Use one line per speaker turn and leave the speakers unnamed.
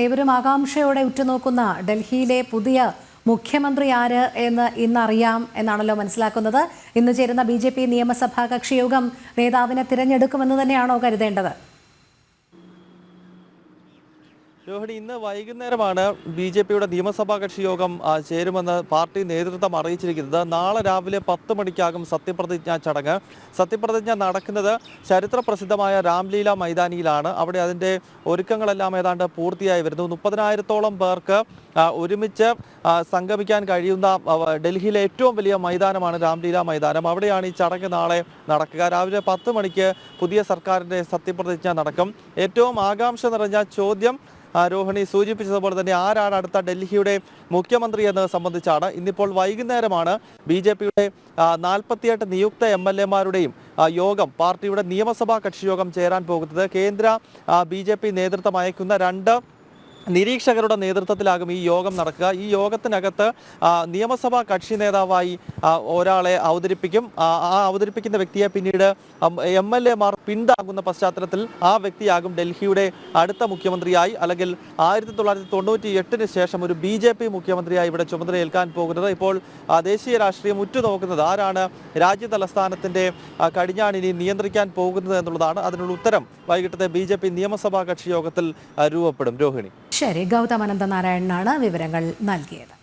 ഏവരും ആകാംക്ഷയോടെ ഉറ്റുനോക്കുന്ന ഡൽഹിയിലെ പുതിയ മുഖ്യമന്ത്രി ആര് എന്ന് ഇന്നറിയാം എന്നാണല്ലോ മനസ്സിലാക്കുന്നത്. ഇന്ന് ചേരുന്ന BJP നിയമസഭാ കക്ഷിയോഗം നേതാവിനെ തിരഞ്ഞെടുക്കുമെന്ന് തന്നെയാണോ കരുതേണ്ടത്?
രോഹിണി, ഇന്ന് വൈകുന്നേരമാണ് BJPയുടെ നിയമസഭാ കക്ഷി യോഗം ചേരുമെന്ന് പാർട്ടി നേതൃത്വം അറിയിച്ചിരിക്കുന്നത്. നാളെ രാവിലെ 10 മണിക്കാകും സത്യപ്രതിജ്ഞാ ചടങ്ങ്. സത്യപ്രതിജ്ഞ നടക്കുന്നത് ചരിത്ര പ്രസിദ്ധമായ രാംലീല മൈതാനിയിലാണ്. അവിടെ അതിൻ്റെ ഒരുക്കങ്ങളെല്ലാം ഏതാണ്ട് പൂർത്തിയായി വരുന്നു. 30,000-ഓളം പേർക്ക് ഒരുമിച്ച് സംഗമിക്കാൻ കഴിയുന്ന ഡൽഹിയിലെ ഏറ്റവും വലിയ മൈതാനമാണ് രാംലീല മൈതാനം. അവിടെയാണ് ഈ ചടങ്ങ് നാളെ നടക്കുക. രാവിലെ 10 മണിക്ക് പുതിയ സർക്കാരിൻ്റെ സത്യപ്രതിജ്ഞ നടക്കും. ഏറ്റവും ആകാംക്ഷ നിറഞ്ഞ ചോദ്യം രോഹിണി സൂചിപ്പിച്ചതുപോലെ തന്നെ ആരാണ് അടുത്ത ഡൽഹിയുടെ മുഖ്യമന്ത്രി എന്നത് സംബന്ധിച്ചാണ്. ഇന്നിപ്പോൾ വൈകുന്നേരമാണ് BJPയുടെ 48 നിയുക്ത MLA-മാരുടെയും യോഗം, പാർട്ടിയുടെ നിയമസഭാ കക്ഷി യോഗം ചേരാൻ പോകുന്നത്. കേന്ദ്ര BJP നേതൃത്വം അയക്കുന്ന 2 നിരീക്ഷകരുടെ നേതൃത്വത്തിലാകും ഈ യോഗം നടക്കുക. ഈ യോഗത്തിനകത്ത് നിയമസഭാ കക്ഷി നേതാവായി ഒരാളെ അവതരിപ്പിക്കും. അവതരിപ്പിക്കുന്ന വ്യക്തിയെ പിന്നീട് MLA-മാർ പിന്താങ്ങുന്ന പശ്ചാത്തലത്തിൽ ആ വ്യക്തിയാകും ഡൽഹിയുടെ അടുത്ത മുഖ്യമന്ത്രിയായി, അല്ലെങ്കിൽ 1998 ശേഷം ഒരു BJP മുഖ്യമന്ത്രിയായി ഇവിടെ ചുമതലയേൽക്കാൻ പോകുന്നത്. ഇപ്പോൾ ദേശീയ രാഷ്ട്രീയം ഉറ്റുനോക്കുന്നത് ആരാണ് രാജ്യ തലസ്ഥാനത്തിൻ്റെ കടിഞ്ഞാണിനി നിയന്ത്രിക്കാൻ പോകുന്നത് എന്നുള്ളതാണ്. അതിനുള്ള ഉത്തരം വൈകിട്ടത്തെ BJP നിയമസഭാ കക്ഷി യോഗത്തിൽ രൂപപ്പെടും. രോഹിണി.
ശരി, ഗൗതം അനന്തനാരായണനാണ് വിവരങ്ങൾ നൽകിയത്.